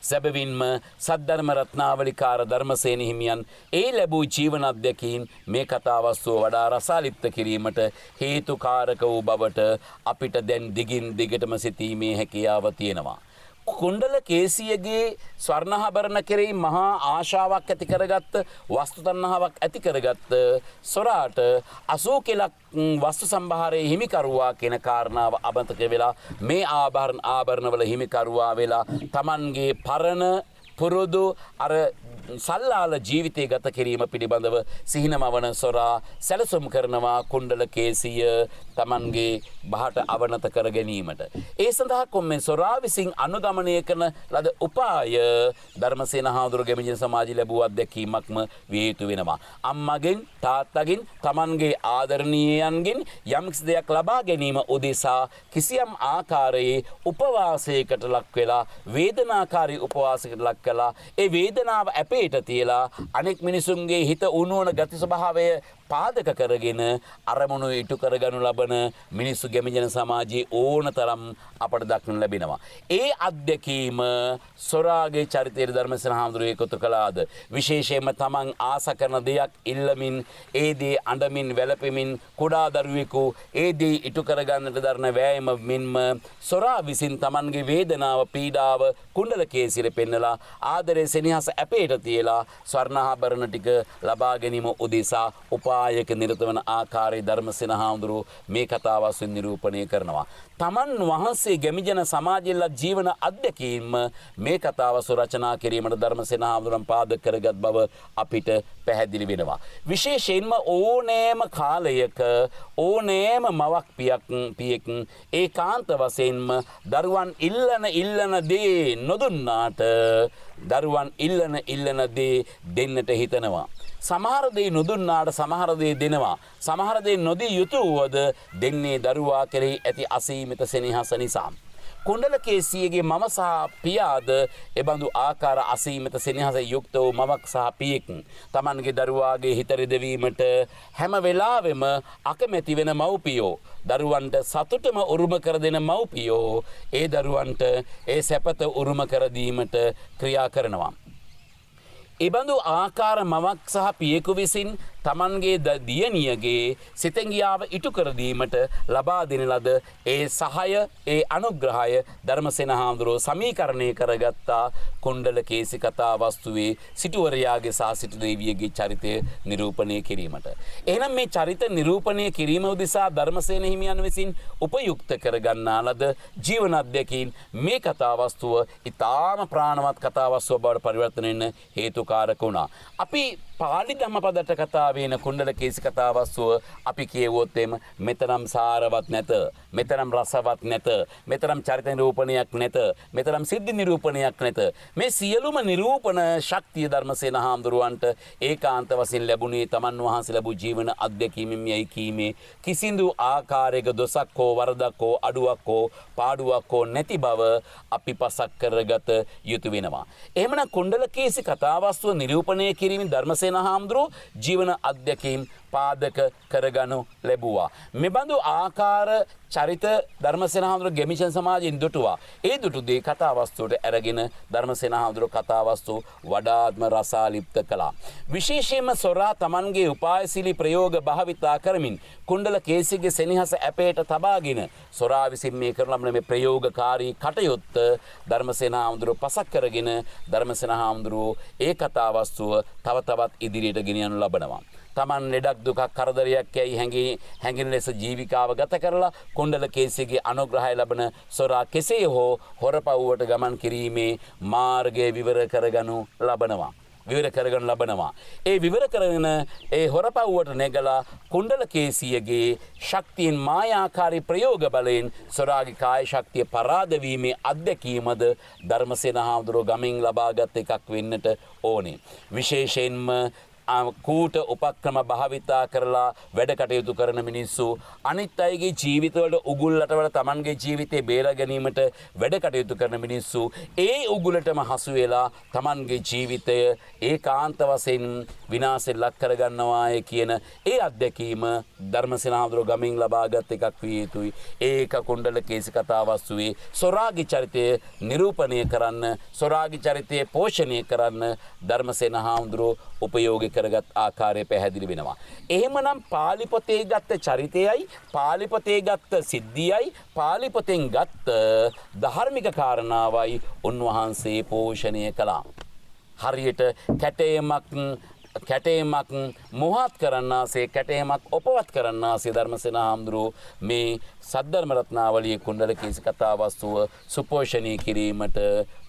සැබවින්ම සද්ධර්ම රත්නාවලිකාර ධර්මසේන හිමියන් ඒ ලැබූ ජීවන අධ්‍යක්ීම් මේ කතාවස්තුව වඩා රසාලිප්ත කිරීමට හේතුකාරක වූ බවට අපිට දැන් දිගින් දිගටම සිතීමේ හැකියාව තියෙනවා. කුණ්ඩලකේසියගේ ස්වර්ණාභරණ කෙරෙහි මහා ආශාවක් ඇති කරගත්ත වස්තු තණ්හාවක් ඇති කරගත්ත සොරාට 80 කෙලක් වස්තු සම්භාරයේ හිමිකරුවා කියන කාරණාව අමතක වෙලා මේ ආභරණවල හිමිකරුවා වෙලා Tamanගේ පරණ පුරුදු අර සල්ලාල ජීවිතය ගත කිරීම පිළිබඳව සිහිනමවන සොරා සැලසුම් කරනවා කුණ්ඩලකේසිය Tamanගේ බහට අවනත කර ගැනීමට. ඒ සඳහා කොම්මෙන් සොරා විසින් අනුගමනය කරන ලද උපාය ධර්මසේන හාමුදුරුවෝ ගැමි ජන සමාජය ලැබූ අත්දැකීමක්ම විය යුතු වෙනවා. අම්මගෙන් තාත්තගෙන් Tamanගේ ආදරණීයයන්ගෙන් යම්කිසි දෙයක් ලබා ගැනීම උදෙසා කිසියම් ආකාරයේ උපවාසයකට ලක් වෙලා වේදනාකාරී උපවාසයකට ලක් කළා. ඒ වේදනාව අපේට තියලා අනෙක් මිනිසුන්ගේ හිත උණුවන ගති ස්වභාවය පාදක කරගෙන අරමුණු ඉටු කරගනු ලබන මිනිස්සු ගැමි ජන සමාජයේ ඕනතරම් අපට දක්නට ලැබෙනවා. ඒ අත්දැකීම සොරාගේ චරිතයේ ධර්මසේන හාමුදුරුවෝ එකතු කළාද විශේෂයෙන්ම තමන් ආස කරන දෙයක් ඉල්ලමින් ඒ දේ අඬමින් වැළපෙමින් කුඩා දරුවෙකු ඒ දේ ඉටු කරගන්නට දරන වෑයම මෙන්ම සොරා විසින් තමන්ගේ වේදනාව පීඩාව කුණ්ඩලකේසියට පෙන්නලා ආදරේ සෙනෙහස අපේට තියලා ස්වර්ණාභරණ ටික ලබා ගැනීම උදෙසා උපායක නිරත වන ආකාරයේ ධර්මසේන හාමුදුරුවෝ මේ කතාවස්තුවෙන් නිරූපණය කරනවා. තමන් වහන්සේ ගැමි ජන සමාජයෙන් ලත් ජීවන අත්දැකීම් මේ කතාවස්තුව රචනා කිරීමට ධර්මසේන හාමුදුරුවන් පාදක කරගත් බව අපිට පැහැදිලි වෙනවා. විශේෂයෙන්ම ඕනෑම කාලයක ඕනෑම මවක් පියෙක් ඒකාන්ත වශයෙන්ම දරුවන් ඉල්ලන දේ නොදුන්නාට දරුවන් ඉල්ලන දේ දෙන්නට හිතනවා. සමහර දේ නොදුන්නාට සමහර දේ දෙනවා. සමහර දේ නොදී යුතු වුවද දෙන්නේ දරුවා කෙරෙහි ඇති අසීමිත සෙනෙහස නිසා. කුණ්ඩලකේසියගේ මම සහ පියාද එබඳු ආකාර අසීමිත සෙනෙහස යුක්ත වූ මවක් සහ පියෙක් Tamanගේ දරුවාගේ හිත රිදවීමට හැම වෙලාවෙම අකමැති වෙන මව්පියෝ දරුවන්ට සතුටම උරුම කර දෙන මව්පියෝ ඒ දරුවන්ට ඒ සැපත උරුම කර දීමට ක්‍රියා කරනවා. එබඳු ආකාර මවක් සහ පියෙකු විසින් Tamanගේ දියණියගේ සිතෙන්ගියාව ඉටු කර දීමට ලබා දෙන ලද ඒ සහාය ඒ අනුග්‍රහය ධර්මසේන හාමුදුරුවෝ සමීකරණය කරගත්තා කුණ්ඩලකේසි කතාවස්තුවේ සිටුවරයාගේ සහ සිටු දේවියගේ චරිතය නිරූපණය කිරීමට. එහෙනම් මේ චරිත නිරූපණය කිරීම උදෙසා ධර්මසේන හිමියන් විසින් උපයුක්ත කරගන්නා ලද ජීවන අධ්‍යක්ීම් මේ කතාවස්තුව ඊටාම ප්‍රාණවත් කතාවස්තුව බවට පරිවර්තන වෙන්න හේතුකාරක වුණා. අපි පාලි ධම්මපදට කතා වෙන කුණ්ඩලකේසි කතාවස්තුව අපි කියවුවොත් එම මෙතරම් සාරවත් නැත, මෙතරම් රසවත් නැත, මෙතරම් චරිත නිරූපණයක් නැත, මෙතරම් සිද්ධි නිරූපණයක් නැත. මේ සියලුම නිරූපණ ශක්තිය ධර්මසේන හාමුදුරුවන්ට ඒකාන්ත වශයෙන් ලැබුණේ තමන් වහන්සේ ලැබූ ජීවන අත්දැකීමෙන් යයි කීමේ කිසිදු ආකාරයක දොසක් හෝ වරදක් හෝ අඩුවක් හෝ පාඩුවක් හෝ නැති බව අපි පසක් කරගත යුතු වෙනවා. එහෙමනම් කුණ්ඩලකේසි කතාවස්තුව නිරූපණය කිරීමෙන් ධර්මසේන හාමුදුරුවෝ ජීවන අත්දැකීම් පාදක කරගනු ලැබුවා. මෙබඳු ආකාර චරිත ධර්මසේන හාමුදුරුවෝ ගැමිෂන් සමාජයෙන් දුටුවා. ඒ දුටු දේ කතාවස්තුවට අරගෙන ධර්මසේන හාමුදුරුවෝ කතාවස්තු වඩාත්ම රසාලිප්ත කළා. විශේෂයෙන්ම සොරා තමන්ගේ උපායශීලී ප්‍රයෝග භාවිතා කරමින් කුණ්ඩල කේසිගේ සෙනෙහස ඇපේට තබාගෙන සොරා විසින් මේ කරන මේ ප්‍රයෝගකාරී කටයුත්ත ධර්මසේන හාමුදුරුවෝ පසක් කරගෙන ධර්මසේන හාමුදුරුවෝ ඒ කතාවස්තුව තව තවත් ඉදිරියට ගෙන යනු ලබනවා. තමන් ලෙඩක් දුකක් කරදරයක් යයි හැඟෙන ලෙස ජීවිකාව ගත කරලා කුණ්ඩල කේසිගේ අනුග්‍රහය ලබන සොරා කෙසේ හෝ හොරපව්වට ගමන් කිරීමේ මාර්ගය විවර කරගනු ලබනවා. ඒ විවර කරගෙන ඒ හොරපව්වට නැගලා කුණ්ඩල කේසියගේ ශක්තියෙන් මායාකාරී ප්‍රයෝග බලයෙන් සොරාගේ කාය ශක්තිය පරාද වීමේ අත්දැකීමද ධර්මසේන හාමුදුරුවෝ ගමින් ලබාගත් එකක් වෙන්නට ඕනේ. විශේෂයෙන්ම කූට උපක්‍රම භාවිතා කරලා වැඩ කටයුතු කරන මිනිස්සු අනිත් අයගේ ජීවිතවල උගුල්ලටවල තමන්ගේ ජීවිතේ බේර ගැනීමට වැඩ කටයුතු කරන මිනිස්සු ඒ උගුලටම හසු වෙලා තමන්ගේ ජීවිතය ඒකාන්ත වශයෙන් විනාශයට ලක් කරගන්නවාය කියන ඒ අත්දැකීම ධර්මසේන හාමුදුරුවෝ ගමින් ලබාගත් එකක් විය යුතුයි. ඒක කුණ්ඩල කේසි කතාවස්තුවේ සොරාගේ චරිතය නිරූපණය කරන්න, සොරාගේ චරිතය පෝෂණය කරන්න ධර්මසේන හාමුදුරුවෝ උපයෝගී කරගත් ආකාරය පැහැදිලි වෙනවා. එහෙමනම් පාලි පොතේ ගත්ත චරිතයයි, පාලි පොතේ ගත්ත සිද්ධියයි, පාලි පොතෙන් ගත්ත ධාර්මික කාරණාවයි උන්වහන්සේ පෝෂණය කළා. හරියට කැටයමක් මොහත් කරන්නාසේ කැටයමක් ඔපවත් කරන්නාසේ ධර්මසේන හාමුදුරුවෝ මේ සද්ධර්ම රත්නාවලියේ කුණ්ඩල කේසි කතාවස්තුව සුපෝෂණය කිරීමට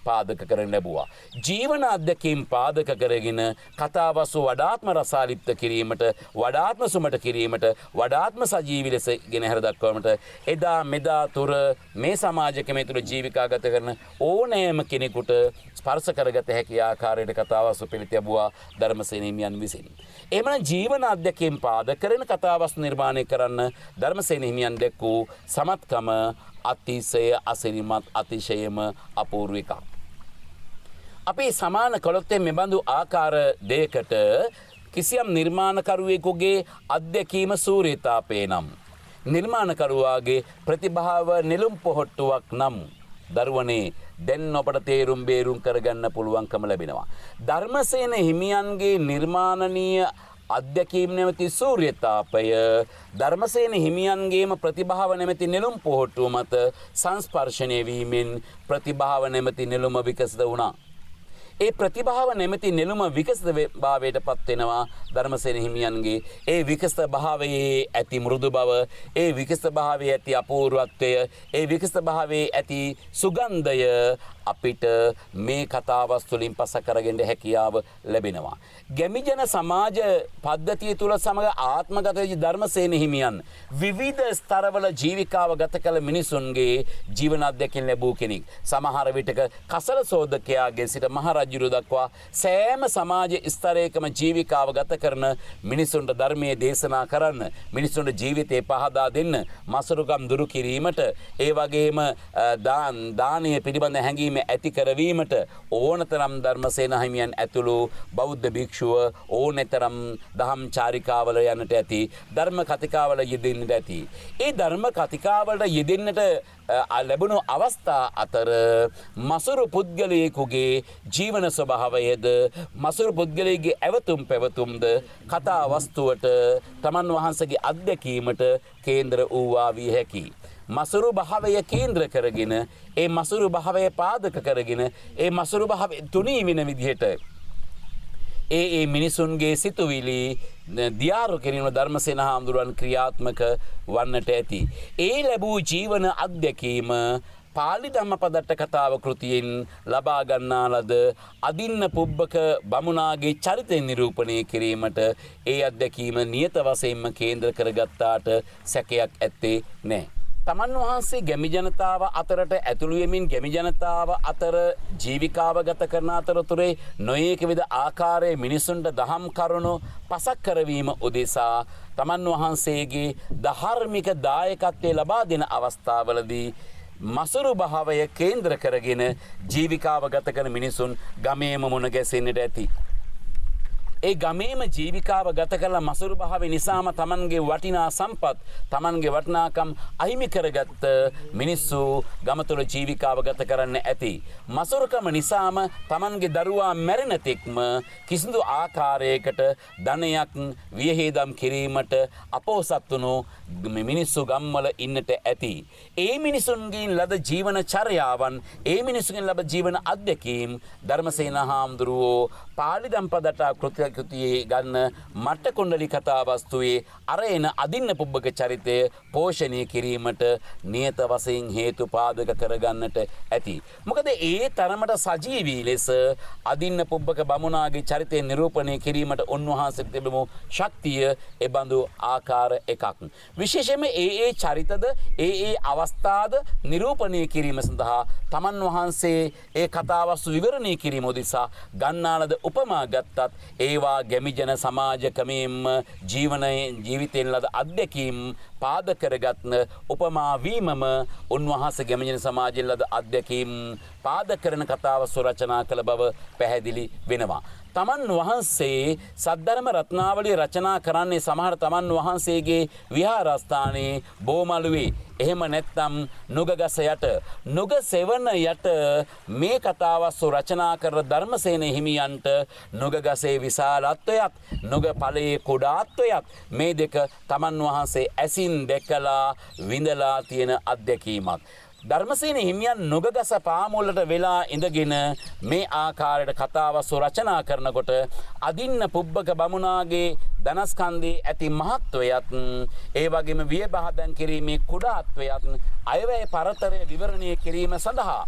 පාදක කරන ලැබුවා. ජීවන අධ්‍යක්ීම් පාදක කරගෙන කතාවස්තු වඩාත්ම රසාලිප්ත කිරීමට, වඩාත්ම සුමට කිරීමට, වඩාත්ම සජීවී ලෙස ගෙන හැර දක්වීමට එදා මෙදා තුර මේ සමාජකමේ තුල ජීවිකාගත කරන ඕනෑම කෙනෙකුට ස්පර්ශ කරගත හැකි ආකාරයට කතාවස්තු පිළිතියබුවා ධර්මසේන හිමියන් විසින්. එහෙමනම් ජීවන අධ්‍යක්ීම් පාදක කරන කතාවස්තු නිර්මාණය කරන්න ධර්මසේන හිමියන් දැක්වූ සමත්කම අතිශය අසිරිමත්, අතිශයම අපූර්ව එකක්. අපි සමාන කළොත් මෙබඳු ආකාර දෙයකට කිසියම් නිර්මාණකරුවෙකුගේ අත්දැකීම සූර්යතාපේ නම්, නිර්මාණකරුවාගේ ප්‍රතිභාව නෙළුම් පොහොට්ටුවක් නම් දරුවනේ දැන් ඔබට තේරුම් බේරුම් කරගන්න පුළුවන්කම ලැබෙනවා. ධර්මසේන හිමියන්ගේ නිර්මාණනීය අධ්‍යක්ීම් නැමැති සූර්යතාපය ධර්මසේන හිමියන්ගේම ප්‍රතිභාව නැමැති නෙළුම් පොහොට්ටුව මත සංස්පර්ශනය වීමෙන් ප්‍රතිභාව නැමැති නෙළුම විකසිත වුණා. ඒ ප්‍රතිභාව නැමැති නෙළුම විකසිත භාවයට පත් වෙනවා ධර්මසේන හිමියන්ගේ ඒ විකසිත භාවයේ ඇති මෘදු බව, ඒ විකසිත භාවයේ ඇති අපූර්වත්වය, ඒ විකසිත භාවයේ ඇති සුගන්ධය අපිට මේ කතාවස්තු වලින් පස කරගෙන හැකියාව ලැබෙනවා. ගැමිජන සමාජ පද්ධතිය තුල සමග ආත්මගත වෙච්ච ධර්මසේන හිමියන් විවිධ ස්තරවල ජීවිකාව ගත කළ මිනිසුන්ගේ ජීවන අධ්‍යක්ෂින් ලැබූ කෙනෙක්. සමහර විටක කසල සෝදකයාගේ සිට මහරජුරු දක්වා සෑම සමාජ ස්තරයකම ජීවිකාව ගත කරන මිනිසුන්ට ධර්මයේ දේශනා කරන්න, මිනිසුන්ට ජීවිතේ පහදා දෙන්න, මසුරුකම් දුරු කිරීමට, ඒ වගේම දානීය පිළිබඳ හැඟීම ඇති කරවීමට ඕනතරම් ධර්මසේන හිමියන් ඇතුළු බෞද්ධ භික්ෂුව ඕනතරම් දහම් චාරිකාවල යන්නට ඇති, ධර්ම කතිකාවල යෙදෙන්නට ඇති. ඒ ධර්ම කතිකාවලට යෙදෙන්නට ලැබුණු අවස්ථා අතර මසුරු පුද්ගලයෙකුගේ ජීවන ස්වභාවයද, මසුරු පුද්ගලයෙකුගේ ඇවතුම් පැවතුම්ද කතා වස්තුවට තමන් වහන්සේගේ අත්දැකීමට කේන්ද්‍ර වූවා විය හැකියි. මසුරු භාවය කේන්ද්‍ර කරගෙන, ඒ මසුරු භාවය පාදක කරගෙන, ඒ මසුරු භාවය තුනී වෙන විදිහට ඒ මිනිසුන්ගේ සිතුවිලි දියාරු කිරීම ධර්මසේන හාමුදුරුවන් ක්‍රියාත්මක වන්නට ඇති. ඒ ලැබූ ජීවන අත්දැකීම පාලි ධම්මපදට්ට කතාව කෘතියෙන් ලබා ගන්නා ලද අදින්න පුබ්බක බමුණාගේ චරිතය නිරූපණය කිරීමට ඒ අත්දැකීම නියත වශයෙන්ම කේන්ද්‍ර කරගත්තාට සැකයක් ඇත්තේ නැහැ. තමන් වහන්සේ ගැමි ජනතාව අතරට ඇතුළු වෙමින් ගැමි ජනතාව අතර ජීවිකාව ගත කරන අතරතුරේ නොයේක විද ආකාරයේ මිනිසුන්ට දහම් කරුණු පසක් කරවීම උදෙසා තමන් වහන්සේගේ ධාර්මික දායකත්වය ලබා දෙන අවස්ථාවලදී මසුරු භාවය කේන්ද්‍ර කරගෙන ජීවිකාව ගත කරන මිනිසුන් ගමේම මුණ ගැසෙන්නට ඇති. ඒ ගමේම ජීවිකාව ගත කරලා මසුරු භාවය නිසාම තමන්ගේ වටිනා සම්පත් තමන්ගේ වටිනාකම් අහිමි කරගත්ත මිනිස්සු ගම තුළ ජීවිකාව ගත කරන්න ඇති. මසුරුකම නිසාම තමන්ගේ දරුවා මැරෙන තෙක්ම කිසිදු ආකාරයකට ධනයක් වියහිදම් කිරීමට අපොහොසත් වුණු මිනිස්සු ගම්වල ඉන්නට ඇති. ඒ මිනිසුන්ගෙන් ලද ජීවන චර්යාවන්, ඒ මිනිසුන්ගෙන් ලබ ජීවන අත්දැකීම් ධර්මසේන හාමුදුරුවෝ පාලි දම්පදට කෘතියේ ගන්න මට්ට කුණ්ඩලි කතා වස්තුවේ අරගෙන අදින්න පුබ්බක චරිතය පෝෂණය කිරීමට නියත වශයෙන් හේතු පාදක කරගන්නට ඇති. මොකද ඒ තරමට සජීවී ලෙස අදින්න පුබ්බක බමුණාගේ චරිතය නිරූපණය කිරීමට උන්වහන්සේට තිබුණු ශක්තිය එබඳු ආකාර එකක්. විශේෂයෙන්ම ඒ චරිතද ඒ අවස්ථාද නිරූපණය කිරීම සඳහා තමන් වහන්සේ ඒ කතාවස්තු විවරණය කිරීම උදෙසා ගන්නාලද උපමා ගත්තත් ඒවා ගැමිජන සමාජකමෙන්ම ජීවිතයෙන් ලද අත්දැකීම් පාද කරගත්න උපමා වීමම උන්වහන්සේ ගැමිජන සමාජයෙන් ලද අත්දැකීම් පාද කරන කතාවස්තු රචනා කළ බව පැහැදිලි වෙනවා. තමන් වහන්සේ සද්ධර්ම රත්නාවලිය රචනා කරන්නේ සමහර තමන් වහන්සේගේ විහාරස්ථානයේ බෝමළුවේ, එහෙම නැත්නම් නුගගස යට, නුග සෙවන යට මේ කතාවස්තු රචනා කර ධර්මසේන හිමියන්ට නුගගසේ විශාලත්වයක්, නුග ඵලයේ කුඩාත්වයක් මේ දෙක තමන් වහන්සේ ඇසින් දැකලා විඳලා තියෙන අත්දැකීමක්. ධර්මසේන හිමියන් නුගගස පාමුලට වෙලා ඉඳගෙන මේ ආකාරයට කතාවස්තු රචනා කරනකොට අදින්න පුබ්බක බමුණාගේ ධනස්කන්ධයේ ඇති මහත්වයත් ඒ වගේම වියබහදන් කිරීමේ කුඩාත්වයත් අයවැය පරතරය විවරණය කිරීම සඳහා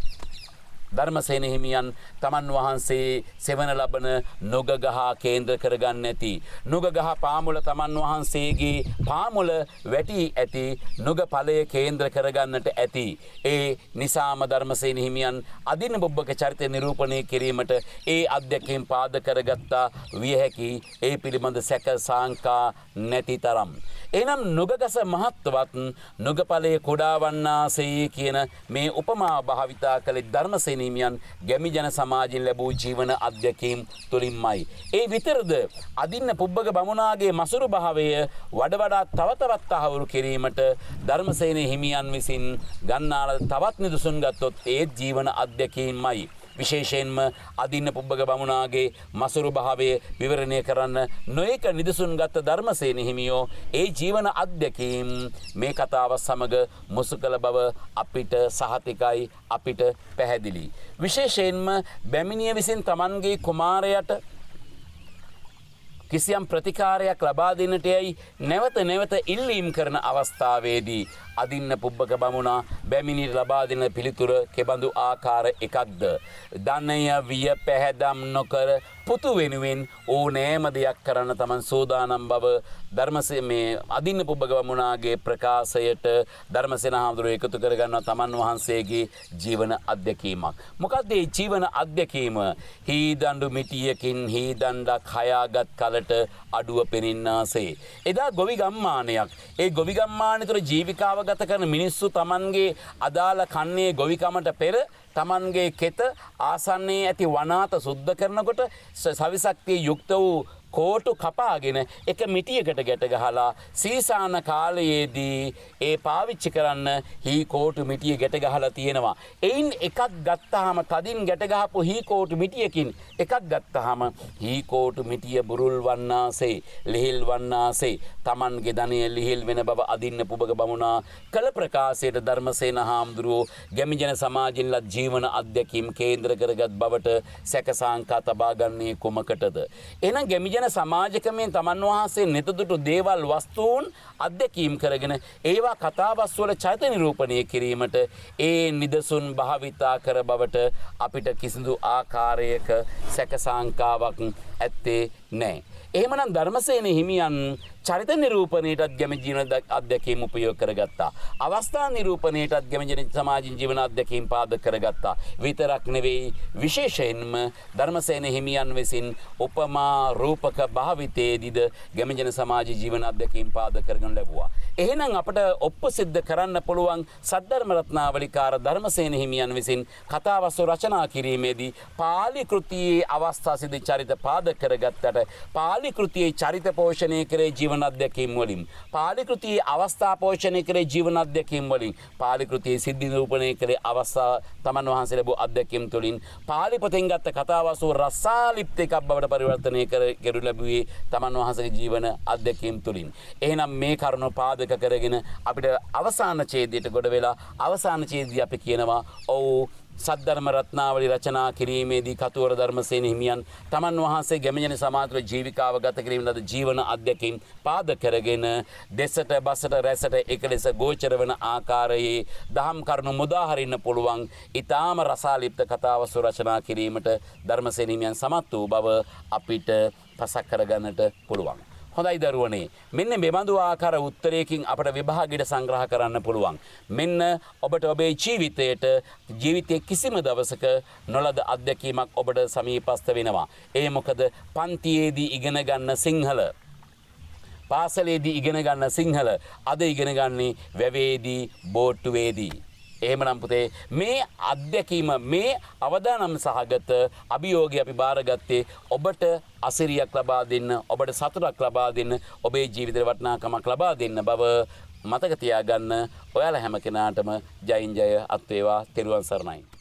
ධර්මසේන හිමියන් තමන් වහන්සේ සෙවන ලබන නුගගහ කේන්ද්‍ර කරගන්න ඇති. නුගගහ පාමුල තමන් වහන්සේගේ පාමුල වැටි ඇති නුග ඵලය කේන්ද්‍ර කරගන්නට ඇති. ඒ නිසාම ධර්මසේන හිමියන් අදින්න පුබ්බක චරිතය නිරූපණය කිරීමට ඒ අධ්‍යක්ෂින් පාද කරගත්තා විය හැකි ඒ පිළිබඳ සැක සාංකා නැති තරම්. එනම් නුගගස මහත්වත් නුග ඵලයේ කුඩා වන්නාසේ කියන මේ උපමා භාවිතා කළ ධර්මසේන හිමියන් ගැමි ජන සමාජයෙන් ලැබූ ජීවන අධ්‍යක්ීම් තුලින්මයි. ඒ විතරද අදින්න පුබ්බක බමුණාගේ මසුරු භාවය වඩා තව තවත් තහවුරු කිරීමට ධර්මසේන හිමියන් විසින් ගන්නාල තවත් නිදසුන් ගත්තොත් ඒ ජීවන අධ්‍යක්ීම්මයි. විශේෂයෙන්ම අදින්න පුබ්බක බමුණාගේ මසුරු භාවය විවරණය කරන්න නොයක නිදසුන් ගත්ත ධර්මසේන හිමියෝ ඒ ජීවන අධ්‍යක්ීම් මේ කතාව සමග මුසු කළ බව අපිට සහතිකයි, අපිට පැහැදිලි. විශේෂයෙන්ම බැමිණිය විසින් තමන්ගේ කුමාරයට කිසියම් ප්‍රතිකාරයක් ලබා දෙන්නට යයි නැවත ඉල්ලීම් කරන අවස්ථාවේදී අදින්න පුබ්බක බමුණා බැමිණියට ලබා දෙන පිළිතුර කෙබඳු ආකාර එකක්ද? ධනය විය පැහැදම් නොකර පුතු වෙනුවෙන් ඕනෑම දෙයක් කරන්න තමන් සෝදානම් බව ධර්මසේ මේ අදින්න පුබ්බක බමුණාගේ ප්‍රකාශයට ධර්මසේන හාමුදුරුවෝ එකතු කරගන්නවා තමන් වහන්සේගේ ජීවන අධ්‍යක්ීමක්. මොකක්ද මේ ජීවන අධ්‍යක්ීම? හීදඬු මිටියකින් හීදණ්ඩක් හයාගත් කලට අඩුව පෙනෙන්නාසේ. එදා ගොවි ගම්මානයක්. ඒ ගොවි ගම්මානය තුළ ජීවිකාව ගත කරන මිනිස්සු තමන්ගේ අදාළ කන්නේ ගොවිකමට පෙර තමන්ගේ කෙත ආසන්නයේ ඇති වනාත සුද්ධ කරනකොට සවිශක්තිය යුක්ත වූ කෝටු කපාගෙන එක මිටියකට ගැට ගහලා සීසාන කාලයේදී ඒ පාවිච්චි කරන්න හී කෝටු මිටිය ගැට ගහලා තියෙනවා. එයින් එකක් ගත්තාම තදින් ගැට ගහපු හී කෝටු මිටියකින් එකක් ගත්තාම හී කෝටු මිටිය බුරුල් වන්නාසේ, ලිහිල් වන්නාසේ තමන්ගේ ධනය ලිහිල් වෙන බව අදින්න පුබක බමුණා කළ ප්‍රකාශයට ධර්මසේන හාමුදුරුවෝ ගැමිජන සමාජින්ලත් ජීවන අධ්‍යක්ීම් කේන්ද්‍ර කරගත් බවට සැකසාංකා තබා ගන්නේ කුමකටද? එහෙනම් ගැමිජන සමාජකමෙන් තමන් වහන්සේ නෙතදුටු දේවල් වස්තුන් අධ්‍යක්ීම් කරගෙන ඒවා කතාවස්තු වල චරිත නිරූපණය කිරීමට ඒ නිදසුන් භාවිතා කර බවට අපිට කිසිදු ආකාරයක සැකසාංකාවක් ඇත්තේ නැහැ. එහෙමනම් ධර්මසේන හිමියන් චරිත නිරූපණයටත් ගැමි ජීවන අධ්‍යක්ීම් උපයෝග කරගත්තා. අවස්ථා නිරූපණයටත් ගැමි සමාජින් ජීවන අධ්‍යක්ීම් පාදක කරගත්තා. විතරක් නෙවෙයි, විශේෂයෙන්ම ධර්මසේන හිමියන් විසින් උපමා රූපක භාවිතයේදීද ගැමි ජන සමාජ ජීවන අධ්‍යක්ීම් පාදක කරගෙන ලැබුවා. එහෙනම් අපට ඔප්පු සිද්ධ කරන්න පුළුවන් සද්ධර්ම රත්නාවලිකාර ධර්මසේන හිමියන් විසින් කතාවස්තු රචනා කිරීමේදී පාලි කෘතියේ අවස්ථා සිද්ධ චරිත පාදක කරගත්තට වෙනකොට පාලි කෘතියේ චරිත පෝෂණය කරේ ජීවන අධ්‍යක්ීම් වලින්. පාලි කෘතියේ අවස්ථා පෝෂණය කරේ ජීවන අධ්‍යක්ීම් වලින්. පාලි කෘතියේ සිද්ධි නිරූපණය කරේ අවස්ථා තමන් වහන්සේ ලැබූ අධ්‍යක්ීම් තුලින්. පාලි පොතෙන් ගත්ත කතාවස්තු රසාලිප්ත එකක් බවට පරිවර්තනය කරු ලැබුවේ තමන් වහන්සේගේ ජීවන අධ්‍යක්ීම් තුලින්. එහෙනම් මේ කරුණ පාදක කරගෙන අපිට අවසාන ඡේදයට ගොඩ වෙලා අවසාන ඡේදය අපි කියනවා ඔව් සද්ධර්ම රත්නාවලි රචනා කිරීමේදී කතුවර ධර්මසේන හිමියන් තමන් වහන්සේ ගැමිණියන සමාජ ජීවිකාව ගත කිරීමේ ලද ජීවන අධ්‍යක්ීම් පාදක කරගෙන දෙසට බසට රැසට එක ලෙස ගෝචර වන ආකාරයේ දහම් කරුණු මුදා හරින්න පුළුවන් ඊටාම රසාලිප්ත කතාවස්තු රචනා කිරීමට ධර්මසේන හිමියන් සමත් වූ බව අපිට පසක් කරගන්නට පුළුවන්. හොඳයි දරුවනේ මෙන්න මෙබඳු ආකාර උත්තරයකින් අපට විභාගයට සංග්‍රහ කරන්න පුළුවන්. මෙන්න ඔබට ඔබේ ජීවිතයේ කිසිම දවසක නොලද අත්දැකීමක් ඔබට සමීපස්ත වෙනවා. ඒ මොකද පන්තියේදී ඉගෙන ගන්න සිංහල පාසලේදී ඉගෙන ගන්න සිංහල අද ඉගෙන ගන්නේ වැවේදී බෝට්ටුවේදී. එහෙමනම් පුතේ මේ අත්දැකීම මේ අවදානම් සහගත අභියෝගය අපි බාරගත්තේ ඔබට අසිරියක් ලබා දෙන්න ඔබට සතුටක් ලබා දෙන්න ඔබේ ජීවිතේ වටිනාකමක් ලබා දෙන්න බව මතක තියාගන්න. ඔයාලා හැම කෙනාටම ජයින් ජය අත් වේවා. තෙරුවන් සරණයි.